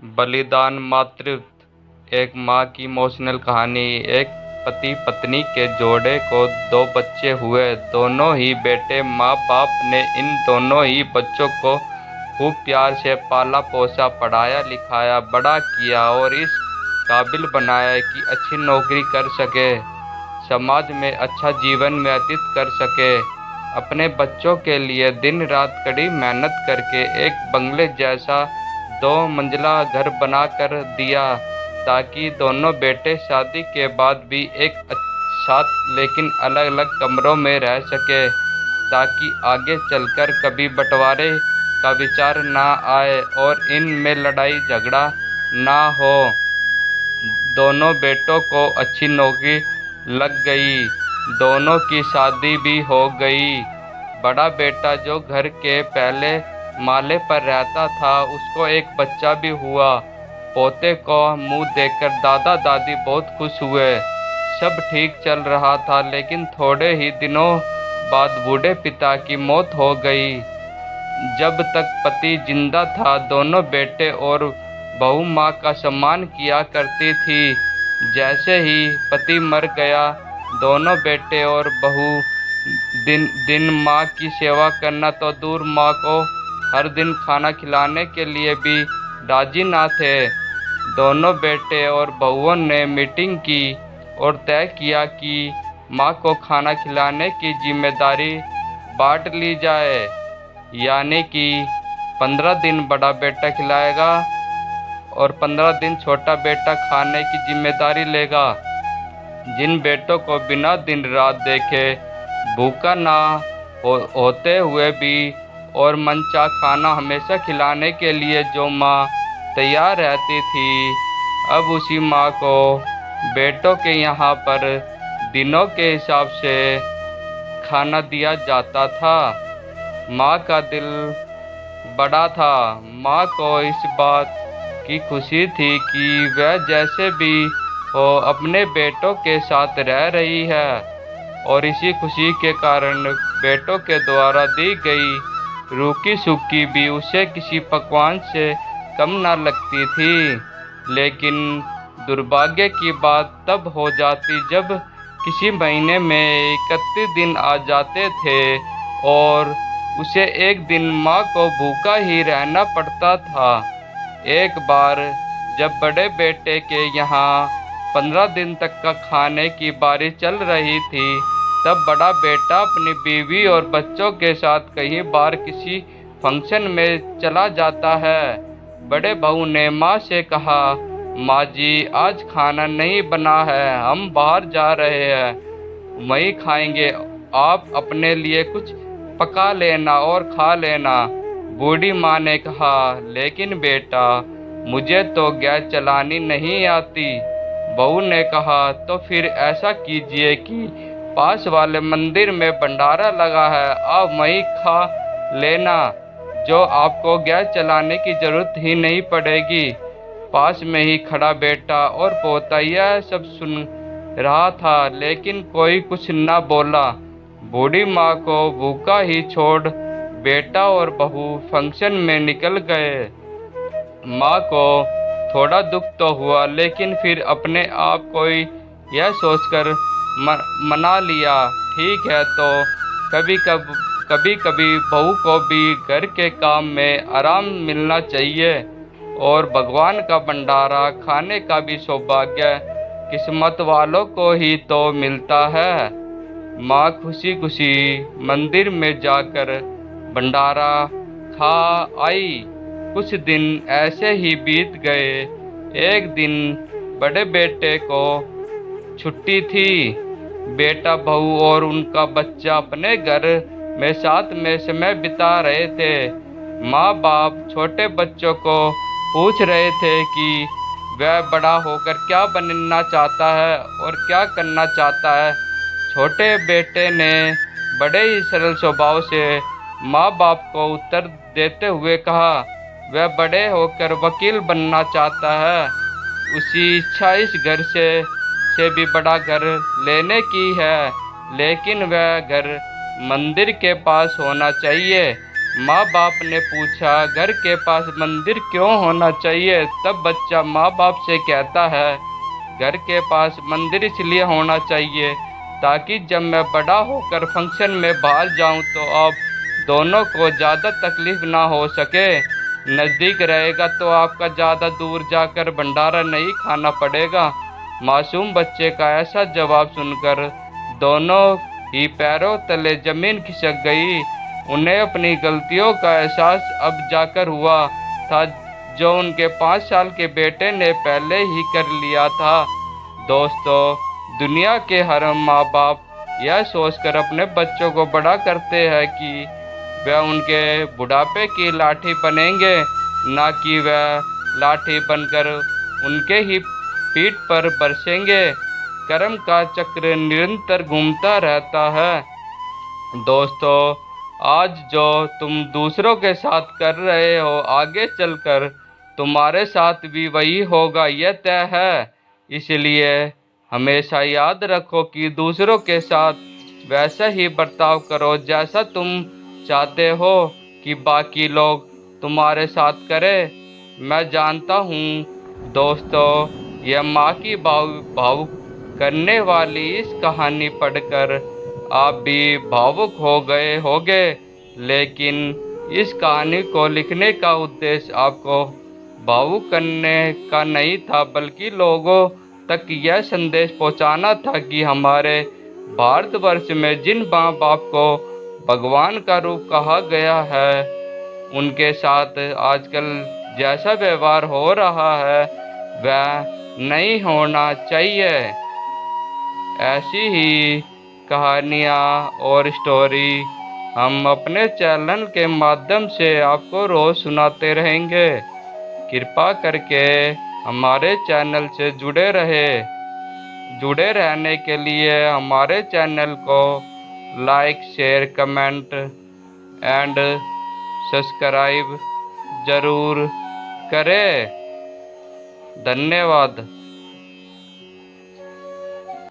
बलिदान मातृत्व। एक माँ की इमोशनल कहानी। एक पति पत्नी के जोड़े को 2 बच्चे हुए। दोनों ही बेटे। माँ बाप ने इन दोनों ही बच्चों को खूब प्यार से पाला पोसा, पढ़ाया लिखाया, बड़ा किया और इस काबिल बनाया कि अच्छी नौकरी कर सके, समाज में अच्छा जीवन व्यतीत कर सके। अपने बच्चों के लिए दिन रात कड़ी मेहनत करके एक बंगले जैसा 2 मंजिला घर बना कर दिया, ताकि दोनों बेटे शादी के बाद भी एक साथ लेकिन अलग अलग कमरों में रह सके, ताकि आगे चलकर कभी बंटवारे का विचार ना आए और इनमें लड़ाई झगड़ा ना हो। दोनों बेटों को अच्छी नौकरी लग गई, दोनों की शादी भी हो गई। बड़ा बेटा जो घर के पहले माले पर रहता था, उसको एक बच्चा भी हुआ। पोते को मुंह देखकर दादा दादी बहुत खुश हुए। सब ठीक चल रहा था, लेकिन थोड़े ही दिनों बाद बूढ़े पिता की मौत हो गई। जब तक पति जिंदा था, दोनों बेटे और बहू माँ का सम्मान किया करती थी। जैसे ही पति मर गया, दोनों बेटे और बहू दिन दिन माँ की सेवा करना तो दूर, माँ को हर दिन खाना खिलाने के लिए भी राजी ना थे। दोनों बेटे और बहुओं ने मीटिंग की और तय किया कि माँ को खाना खिलाने की जिम्मेदारी बांट ली जाए, यानी कि 15 दिन बड़ा बेटा खिलाएगा और 15 दिन छोटा बेटा खाने की जिम्मेदारी लेगा। जिन बेटों को बिना दिन रात देखे भूखा ना होते हुए भी और मनचाहा खाना हमेशा खिलाने के लिए जो माँ तैयार रहती थी, अब उसी माँ को बेटों के यहाँ पर दिनों के हिसाब से खाना दिया जाता था। माँ का दिल बड़ा था। माँ को इस बात की खुशी थी कि वह जैसे भी हो अपने बेटों के साथ रह रही है, और इसी खुशी के कारण बेटों के द्वारा दी गई रूखी सूखी भी उसे किसी पकवान से कम ना लगती थी। लेकिन दुर्भाग्य की बात तब हो जाती जब किसी महीने में 31 दिन आ जाते थे और उसे एक दिन माँ को भूखा ही रहना पड़ता था। एक बार जब बड़े बेटे के यहाँ 15 दिन तक का खाने की बारी चल रही थी, तब बड़ा बेटा अपनी बीवी और बच्चों के साथ कई बार किसी फंक्शन में चला जाता है। बड़े बहू ने माँ से कहा, माँ जी आज खाना नहीं बना है, हम बाहर जा रहे हैं, वहीं खाएंगे, आप अपने लिए कुछ पका लेना और खा लेना। बूढ़ी माँ ने कहा, लेकिन बेटा मुझे तो गैस चलानी नहीं आती। बहू ने कहा, तो फिर ऐसा कीजिए कि पास वाले मंदिर में भंडारा लगा है, आप वहीं खा लेना, जो आपको गैस चलाने की जरूरत ही नहीं पड़ेगी। पास में ही खड़ा बेटा और पोता यह सब सुन रहा था, लेकिन कोई कुछ न बोला। बूढ़ी माँ को भूखा ही छोड़ बेटा और बहू फंक्शन में निकल गए। माँ को थोड़ा दुख तो हुआ, लेकिन फिर अपने आप को यह सोचकर मना लिया, ठीक है तो कभी कभी बहू को भी घर के काम में आराम मिलना चाहिए, और भगवान का भंडारा खाने का भी सौभाग्य किस्मत वालों को ही तो मिलता है। माँ खुशी खुशी मंदिर में जाकर भंडारा खा आई। कुछ दिन ऐसे ही बीत गए। एक दिन बड़े बेटे को छुट्टी थी। बेटा बहू और उनका बच्चा अपने घर में साथ में समय बिता रहे थे। माँ बाप छोटे बच्चों को पूछ रहे थे कि वह बड़ा होकर क्या बनना चाहता है और क्या करना चाहता है। छोटे बेटे ने बड़े ही सरल स्वभाव से माँ बाप को उत्तर देते हुए कहा, वह बड़े होकर वकील बनना चाहता है। उसी इच्छा इस घर से भी बड़ा घर लेने की है, लेकिन वह घर मंदिर के पास होना चाहिए। माँ बाप ने पूछा, घर के पास मंदिर क्यों होना चाहिए? तब बच्चा माँ बाप से कहता है, घर के पास मंदिर इसलिए होना चाहिए ताकि जब मैं बड़ा होकर फंक्शन में बाहर जाऊं तो आप दोनों को ज़्यादा तकलीफ ना हो सके। नज़दीक रहेगा तो आपका ज़्यादा दूर जाकर भंडारा नहीं खाना पड़ेगा। मासूम बच्चे का ऐसा जवाब सुनकर दोनों ही पैरों तले जमीन खिसक गई। उन्हें अपनी गलतियों का एहसास अब जाकर हुआ था, जो उनके 5 साल के बेटे ने पहले ही कर लिया था। दोस्तों, दुनिया के हर माँ बाप यह सोचकर अपने बच्चों को बड़ा करते हैं कि वह उनके बुढ़ापे की लाठी बनेंगे, ना कि वह लाठी बनकर उनके ही पीठ पर बरसेंगे। कर्म का चक्र निरंतर घूमता रहता है। दोस्तों, आज जो तुम दूसरों के साथ कर रहे हो, आगे चलकर तुम्हारे साथ भी वही होगा, यह तय है। इसलिए हमेशा याद रखो कि दूसरों के साथ वैसा ही बर्ताव करो जैसा तुम चाहते हो कि बाकी लोग तुम्हारे साथ करें। मैं जानता हूँ दोस्तों, यह माँ की भावुक करने वाली इस कहानी पढ़कर आप भी भावुक हो गए होंगे, लेकिन इस कहानी को लिखने का उद्देश्य आपको भावुक करने का नहीं था, बल्कि लोगों तक यह संदेश पहुंचाना था कि हमारे भारतवर्ष में जिन माँ बाप को भगवान का रूप कहा गया है, उनके साथ आजकल जैसा व्यवहार हो रहा है वह नहीं होना चाहिए। ऐसी ही कहानियाँ और स्टोरी हम अपने चैनल के माध्यम से आपको रोज़ सुनाते रहेंगे। कृपा करके हमारे चैनल से जुड़े रहने के लिए हमारे चैनल को like, share, comment and subscribe ज़रूर करें। धन्यवाद।